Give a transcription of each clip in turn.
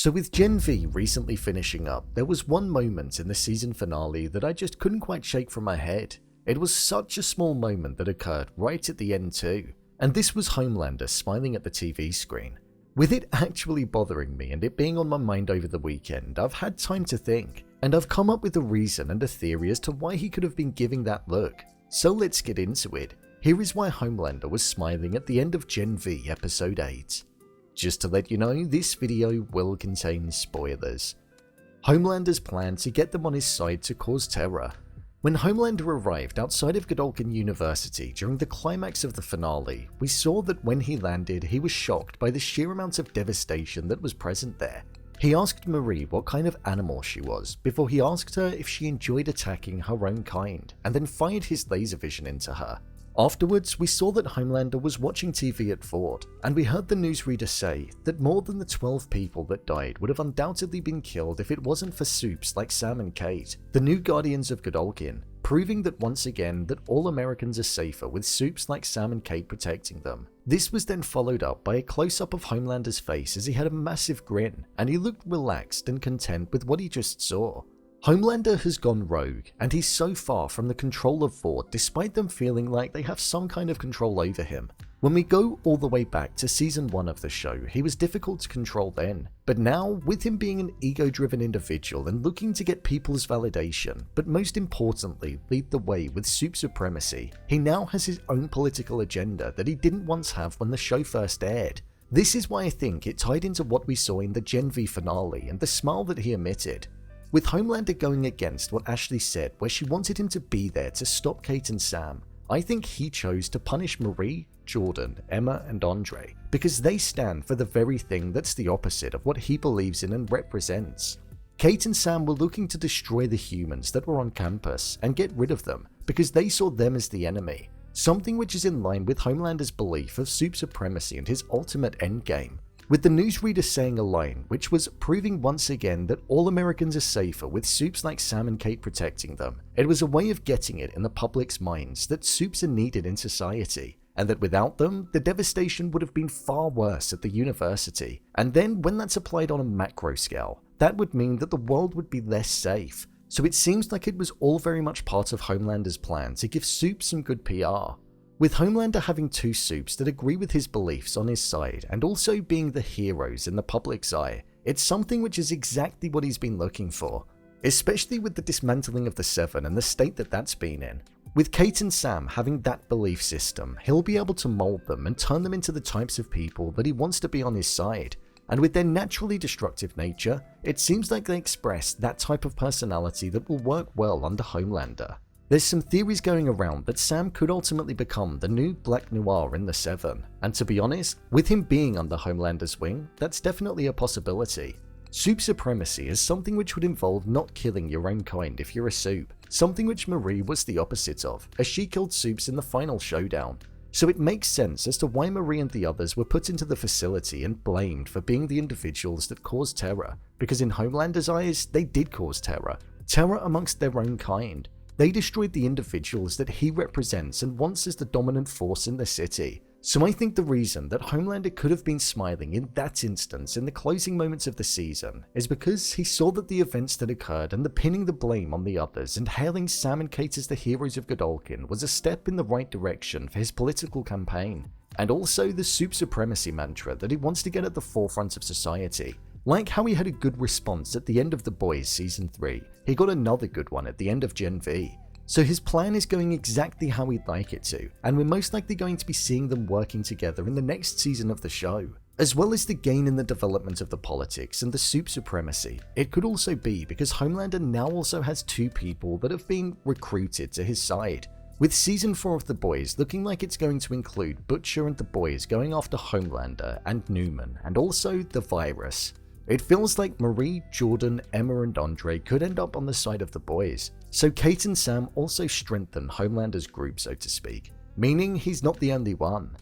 So with Gen V recently finishing up, there was one moment in the season finale that I just couldn't quite shake from my head. It was such a small moment that occurred right at the end too, and this was Homelander smiling at the TV screen. With it actually bothering me and it being on my mind over the weekend, I've had time to think, and I've come up with a reason and a theory as to why he could have been giving that look. So let's get into it. Here is why Homelander was smiling at the end of Gen V episode 8. Just to let you know, this video will contain spoilers. Homelander's plan to get them on his side to cause terror. When Homelander arrived outside of Godolphin University during the climax of the finale, we saw that when he landed, he was shocked by the sheer amount of devastation that was present there. He asked Marie what kind of animal she was before he asked her if she enjoyed attacking her own kind, and then fired his laser vision into her. Afterwards, we saw that Homelander was watching TV at Fort, and we heard the newsreader say that more than the 12 people that died would have undoubtedly been killed if it wasn't for soups like Sam and Cate, the new guardians of Godolphin, proving that once again that all Americans are safer with soups like Sam and Cate protecting them. This was then followed up by a close-up of Homelander's face as he had a massive grin, and he looked relaxed and content with what he just saw. Homelander has gone rogue, and he's so far from the control of Ford despite them feeling like they have some kind of control over him. When we go all the way back to season 1 of the show, he was difficult to control then, but now with him being an ego-driven individual and looking to get people's validation, but most importantly lead the way with soup supremacy, he now has his own political agenda that he didn't once have when the show first aired. This is why I think it tied into what we saw in the Gen V finale and the smile that he emitted. With Homelander going against what Ashley said where she wanted him to be there to stop Cate and Sam, I think he chose to punish Marie, Jordan, Emma and Andre because they stand for the very thing that's the opposite of what he believes in and represents. Cate and Sam were looking to destroy the humans that were on campus and get rid of them because they saw them as the enemy, something which is in line with Homelander's belief of soup supremacy and his ultimate endgame. With the newsreader saying a line which was proving once again that all Americans are safer with soups like Sam and Cate protecting them, it was a way of getting it in the public's minds that soups are needed in society, and that without them, the devastation would have been far worse at the university. And then when that's applied on a macro scale, that would mean that the world would be less safe. So it seems like it was all very much part of Homelander's plan to give soups some good PR. With Homelander having two soups that agree with his beliefs on his side and also being the heroes in the public's eye, it's something which is exactly what he's been looking for, especially with the dismantling of the Seven and the state that that's been in. With Cate and Sam having that belief system, he'll be able to mold them and turn them into the types of people that he wants to be on his side, and with their naturally destructive nature, it seems like they express that type of personality that will work well under Homelander. There's some theories going around that Sam could ultimately become the new Black Noir in the Seven, and to be honest, with him being under Homelander's wing, that's definitely a possibility. Soup supremacy is something which would involve not killing your own kind if you're a soup, something which Marie was the opposite of, as she killed soups in the final showdown. So it makes sense as to why Marie and the others were put into the facility and blamed for being the individuals that caused terror, because in Homelander's eyes, they did cause terror amongst their own kind. They destroyed the individuals that he represents and wants as the dominant force in the city. So I think the reason that Homelander could have been smiling in that instance in the closing moments of the season is because he saw that the events that occurred and the pinning the blame on the others and hailing Sam and Cate as the heroes of Godolphin was a step in the right direction for his political campaign, and also the soup supremacy mantra that he wants to get at the forefront of society. Like how he had a good response at the end of The Boys Season 3, he got another good one at the end of Gen V. So his plan is going exactly how he'd like it to, and we're most likely going to be seeing them working together in the next season of the show. As well as the gain in the development of the politics and the soup supremacy, it could also be because Homelander now also has two people that have been recruited to his side. With Season 4 of The Boys looking like it's going to include Butcher and the boys going after Homelander and Newman, and also the virus. It feels like Marie, Jordan, Emma and Andre could end up on the side of the boys, so Cate and Sam also strengthen Homelander's group, so to speak, meaning he's not the only one.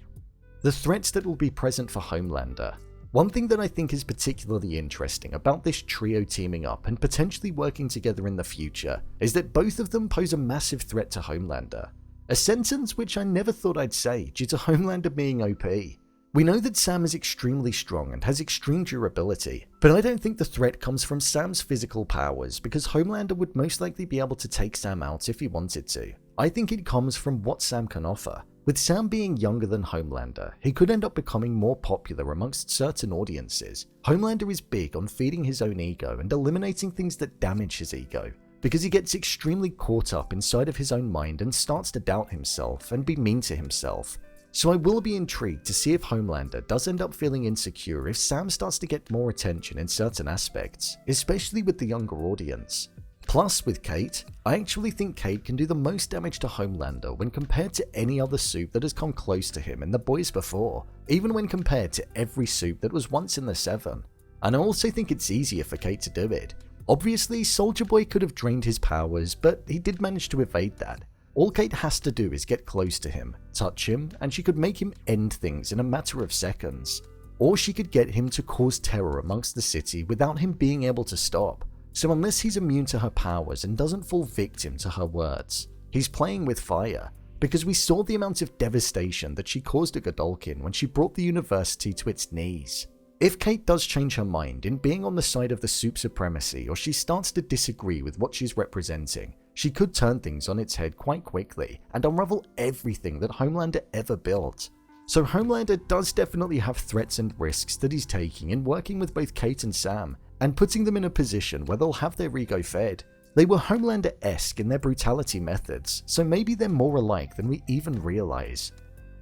The threats that will be present for Homelander. One thing that I think is particularly interesting about this trio teaming up and potentially working together in the future is that both of them pose a massive threat to Homelander. A sentence which I never thought I'd say due to Homelander being OP. We know that Sam is extremely strong and has extreme durability, but I don't think the threat comes from Sam's physical powers because Homelander would most likely be able to take Sam out if he wanted to. I think it comes from what Sam can offer. With Sam being younger than Homelander, he could end up becoming more popular amongst certain audiences. Homelander is big on feeding his own ego and eliminating things that damage his ego, because he gets extremely caught up inside of his own mind and starts to doubt himself and be mean to himself. So I will be intrigued to see if Homelander does end up feeling insecure if Sam starts to get more attention in certain aspects, especially with the younger audience. Plus, with Cate, I actually think Cate can do the most damage to Homelander when compared to any other suit that has come close to him in the boys before, even when compared to every suit that was once in the Seven. And I also think it's easier for Cate to do it. Obviously, Soulja Boy could have drained his powers, but he did manage to evade that. All Cate has to do is get close to him, touch him, and she could make him end things in a matter of seconds. Or she could get him to cause terror amongst the city without him being able to stop. So unless he's immune to her powers and doesn't fall victim to her words, he's playing with fire, because we saw the amount of devastation that she caused at Godolkin when she brought the university to its knees. If Cate does change her mind in being on the side of the soup supremacy, or she starts to disagree with what she's representing, she could turn things on its head quite quickly and unravel everything that Homelander ever built. So Homelander does definitely have threats and risks that he's taking in working with both Cate and Sam, and putting them in a position where they'll have their ego fed. They were Homelander-esque in their brutality methods, so maybe they're more alike than we even realize.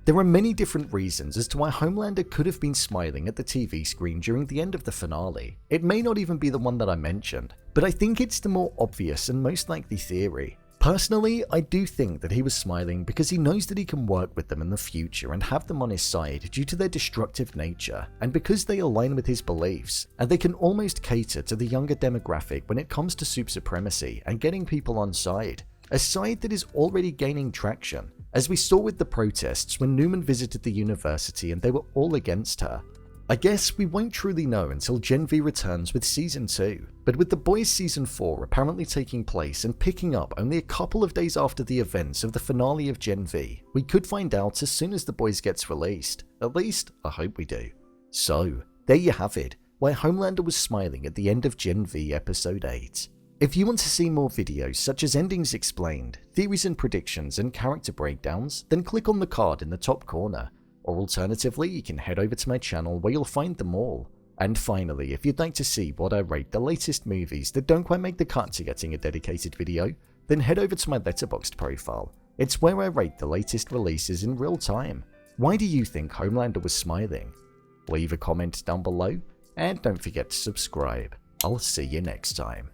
There are many different reasons as to why Homelander could have been smiling at the TV screen during the end of the finale. It may not even be the one that I mentioned, but I think it's the more obvious and most likely theory. Personally, I do think that he was smiling because he knows that he can work with them in the future and have them on his side due to their destructive nature, and because they align with his beliefs, and they can almost cater to the younger demographic when it comes to soup supremacy and getting people on side. A side that is already gaining traction, as we saw with the protests when Newman visited the university and they were all against her. I guess we won't truly know until Gen V returns with Season 2, but with The Boys Season 4 apparently taking place and picking up only a couple of days after the events of the finale of Gen V, we could find out as soon as The Boys gets released. At least, I hope we do. So, there you have it, why Homelander was smiling at the end of Gen V Episode 8. If you want to see more videos such as endings explained, theories and predictions, and character breakdowns, then click on the card in the top corner. Or alternatively, you can head over to my channel where you'll find them all. And finally, if you'd like to see what I rate the latest movies that don't quite make the cut to getting a dedicated video, then head over to my Letterboxd profile. It's where I rate the latest releases in real time. Why do you think Homelander was smiling? Leave a comment down below, and don't forget to subscribe. I'll see you next time.